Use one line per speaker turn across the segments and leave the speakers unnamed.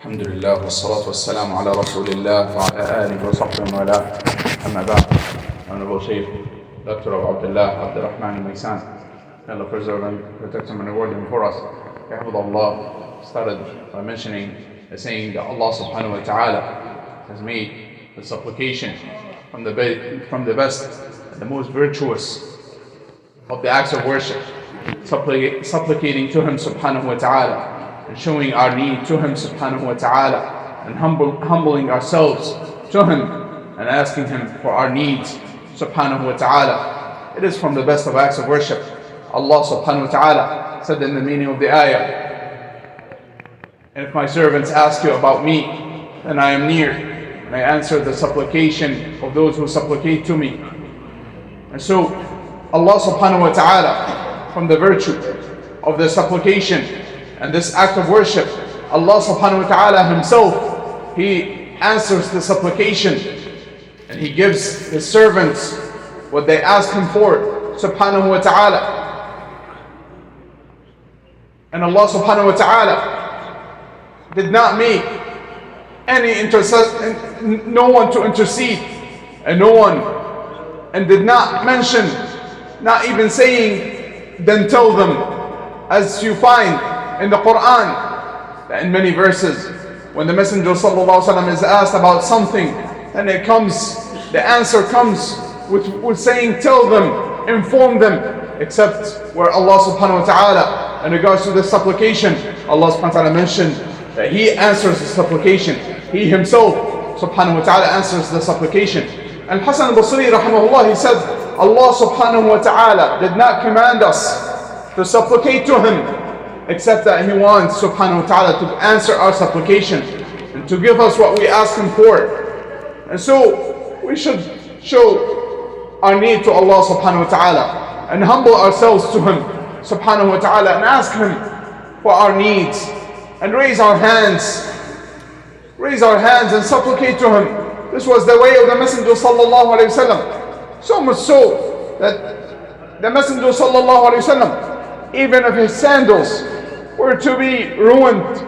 الحمد لله والصلاة والسلام على رسول الله وعلى آله وصحبه وله أما بعد. Honorable Sheikh, Dr. Abdullah, Abdurrahman Al-Omaisan, Allah preserve and protect him and reward him for us. حفظه Allah started by mentioning the saying that Allah subhanahu wa ta'ala has made the supplication from the best and the most virtuous of the acts of worship, supplicating to Him subhanahu wa ta'ala and showing our need to Him subhanahu wa ta'ala and humbling ourselves to Him and asking Him for our needs subhanahu wa ta'ala. It is from the best of acts of worship. Allah subhanahu wa ta'ala said in the meaning of the ayah, and if my servants ask you about me, then I am near and I answer the supplication of those who supplicate to me. And so Allah subhanahu wa ta'ala, from the virtue of the supplication and this act of worship, Allah subhanahu wa ta'ala Himself, He answers the supplication and He gives His servants what they ask Him for subhanahu wa ta'ala. And Allah subhanahu wa ta'ala did not make no one to intercede, and did not mention, not even saying, then tell them, as you find in the Quran, that in many verses, when the Messenger ﷺ is asked about something, and the answer comes with saying, tell them, inform them, except where Allah subhanahu wa ta'ala, in regards to this supplication, Allah subhanahu wa ta'ala mentioned that He answers the supplication. He Himself subhanahu wa ta'ala answers the supplication. And Hasan al-Basri rahimahullah, he said, Allah subhanahu wa ta'ala did not command us to supplicate to Him, except that He wants subhanahu wa ta'ala to answer our supplication and to give us what we ask Him for. And so we should show our need to Allah subhanahu wa ta'ala and humble ourselves to Him subhanahu wa ta'ala and ask Him for our needs and raise our hands and supplicate to Him. This was the way of the Messenger sallallahu alayhi wa sallam. So much so that the Messenger sallallahu alayhi wa sallam, even if his sandals were to be ruined,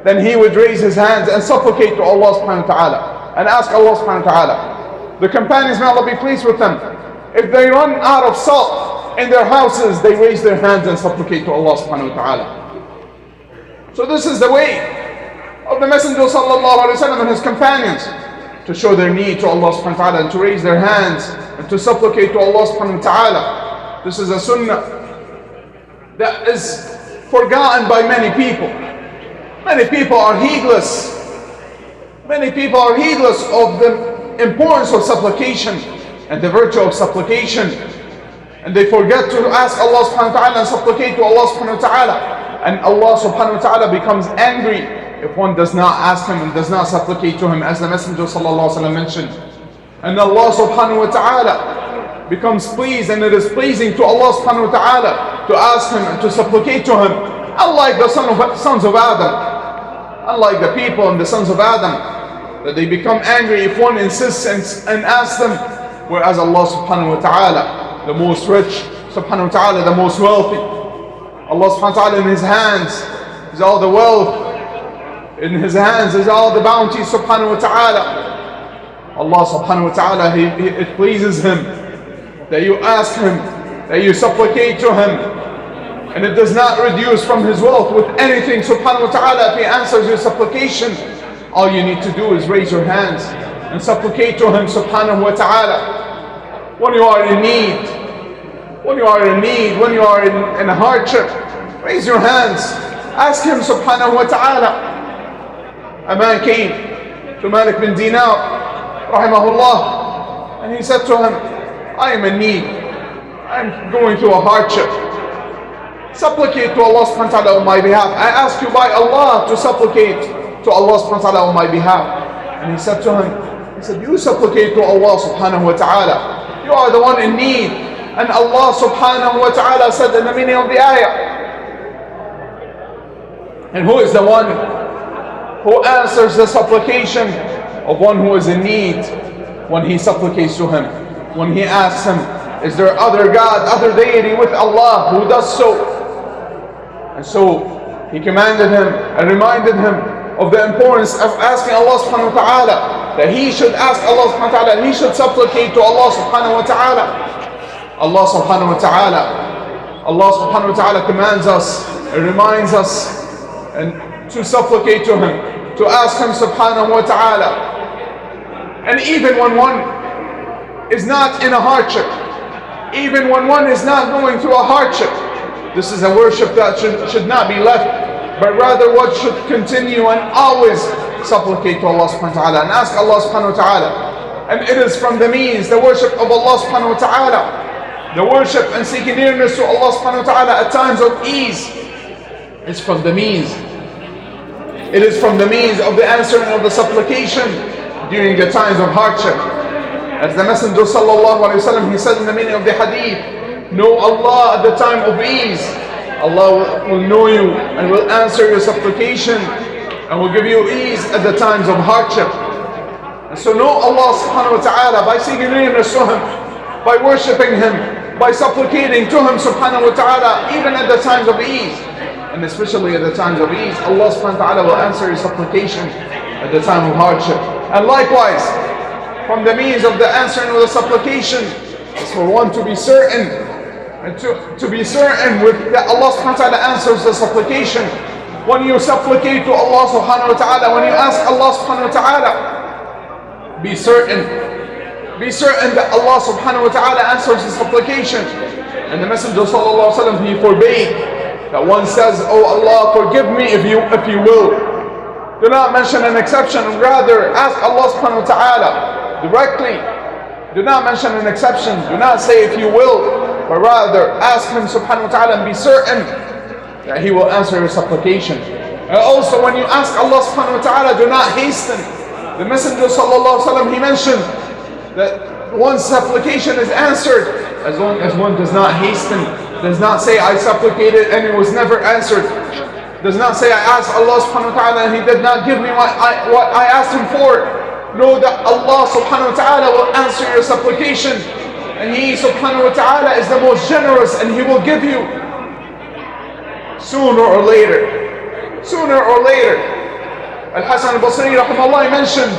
then he would raise his hands and supplicate to Allah subhanahu wa ta'ala and ask Allah subhanahu wa ta'ala. The companions, may Allah be pleased with them, if they run out of salt in their houses, they raise their hands and supplicate to Allah subhanahu wa ta'ala. So this is the way of the Messenger sallallahu alayhi wa sallam and his companions, to show their need to Allah subhanahu wa ta'ala and to raise their hands and to supplicate to Allah subhanahu wa ta'ala. This is a sunnah that is forgotten by many people. Many people are heedless. Many people are heedless of the importance of supplication and the virtue of supplication. And they forget to ask Allah subhanahu wa ta'ala and supplicate to Allah subhanahu wa ta'ala. And Allah subhanahu wa ta'ala becomes angry if one does not ask Him and does not supplicate to Him, as the Messenger sallallahu alaihi wasallam mentioned. And Allah subhanahu wa ta'ala becomes pleased, and it is pleasing to Allah subhanahu wa ta'ala to ask Him and to supplicate to Him. Unlike the sons of Adam, unlike the people and the sons of Adam, that they become angry if one insists and asks them, whereas Allah subhanahu wa ta'ala, the most rich, subhanahu wa ta'ala, the most wealthy, Allah subhanahu wa ta'ala, in His hands is all the wealth, in His hands is all the bounty subhanahu wa ta'ala. Allah subhanahu wa ta'ala, it pleases Him that you ask Him, that you supplicate to Him, and it does not reduce from His wealth with anything subhanahu wa ta'ala. If He answers your supplication, all you need to do is raise your hands and supplicate to Him subhanahu wa ta'ala. When you are in need, when you are in a hardship, raise your hands, ask Him subhanahu wa ta'ala. A man came to Malik bin Dinar rahimahullah, and he said to him, I am in need, I'm going through a hardship, supplicate to Allah subhanahu wa ta'ala on my behalf. I ask you by Allah to supplicate to Allah subhanahu wa ta'ala on my behalf. And he said to him, you supplicate to Allah subhanahu wa ta'ala, you are the one in need. And Allah subhanahu wa ta'ala said in the meaning of the ayah, and who is the one who answers the supplication of one who is in need when he supplicates to Him, when he asks Him, is there other God, other deity with Allah who does so? And so He commanded him and reminded him of the importance of asking Allah subhanahu wa ta'ala, that he should ask Allah subhanahu wa ta'ala, and he should supplicate to Allah subhanahu wa ta'ala. Allah subhanahu wa ta'ala commands us, it reminds us, and to supplicate to him, to ask him subhanahu wa ta'ala. And even when one is not in a hardship, even when one is not going through a hardship, this is a worship that should not be left, but rather what should continue and always supplicate to Allah subhanahu wa ta'ala and ask Allah subhanahu wa ta'ala. And it is from the means, the worship of Allah subhanahu wa ta'ala, the worship and seeking nearness to Allah subhanahu wa ta'ala at times of ease, is from the means. It is from the means of the answering of the supplication during the times of hardship. As the Messenger sallallahu alayhi wa sallam, he said in the meaning of the hadith, know Allah at the time of ease. Allah will know you and will answer your supplication and will give you ease at the times of hardship. And so know Allah subhanahu wa ta'ala by seeking nearness to him, by worshipping him, by supplicating to him subhanahu wa ta'ala, even at the times of ease. And especially at the times of ease, Allah subhanahu wa ta'ala will answer your supplication at the time of hardship. And likewise, from the means of the answering of the supplication is for one to be certain, and to be certain with that Allah subhanahu wa ta'ala answers the supplication. When you supplicate to Allah subhanahu wa ta'ala, when you ask Allah subhanahu wa ta'ala, be certain that Allah subhanahu wa ta'ala answers the supplication. And the Messenger sallallahu alaihi wasallam, he forbade that one says, oh Allah, forgive me if you will. Do not mention an exception, rather ask Allah subhanahu wa ta'ala directly. Do not mention an exception, do not say if you will, but rather ask him subhanahu wa ta'ala and be certain that he will answer your supplication. And also when you ask Allah subhanahu wa ta'ala, do not hasten. The Messenger sallallahu alaihi wasallam, he mentioned that one's supplication is answered as long as one does not hasten, does not say I supplicated and it was never answered, does not say I asked Allah subhanahu wa ta'ala and he did not give me what I asked him for. Know that Allah subhanahu wa ta'ala will answer your supplication, and he subhanahu wa ta'ala is the most generous, and he will give you sooner or later. Al-Hasan al-Basri rahimahullah mentioned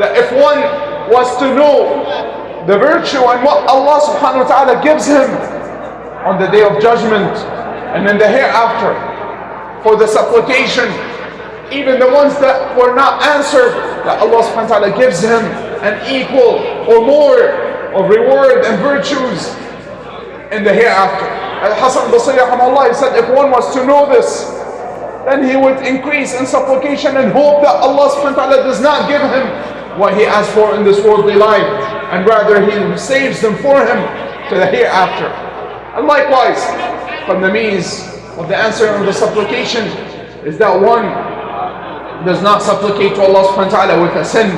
that if one was to know the virtue and what Allah subhanahu wa ta'ala gives him on the day of judgment and in the hereafter for the supplication, even the ones that were not answered, that Allah subhanahu wa ta'ala gives him an equal or more of reward and virtues in the hereafter. Al-Hasan al-Basri rahimahullah said, if one was to know this, then he would increase in supplication and hope that Allah subhanahu wa ta'ala does not give him what he asked for in this worldly life, and rather he saves them for him to the hereafter. And likewise, from the means of the answer of the supplication is that one does not supplicate to Allah subhanahu wa ta'ala with a sin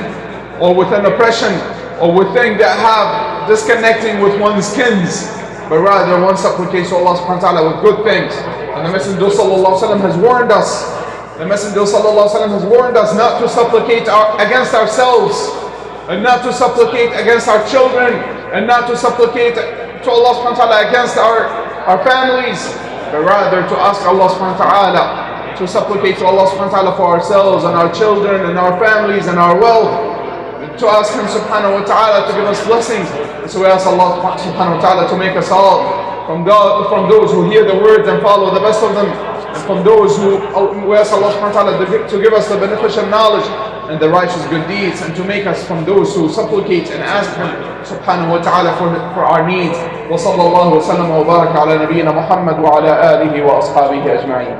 or with an oppression or with things that have disconnecting with one's skins, but rather one supplicates to Allah subhanahu wa ta'ala with good things. And the Messenger sallallahu alaihi wasallam has warned us. The Messenger sallallahu alaihi wasallam has warned us not to supplicate against ourselves, and not to supplicate against our children, and not to supplicate to Allah subhanahu wa ta'ala against our families, but rather to ask Allah subhanahu wa ta'ala, to supplicate to Allah subhanahu wa ta'ala for ourselves and our children and our families and our wealth, to ask him subhanahu wa ta'ala to give us blessings. And so we ask Allah subhanahu wa ta'ala to make us all from those who hear the words and follow the best of them, and from those who we ask Allah subhanahu wa ta'ala to give us the beneficial knowledge and the righteous good deeds, and to make us from those who supplicate and ask him subhanahu wa ta'ala for our needs. Wa sallallahu wa sallam wa baraka ala nabiyyina Muhammad wa ala alihi wa ashabihi ajma'in.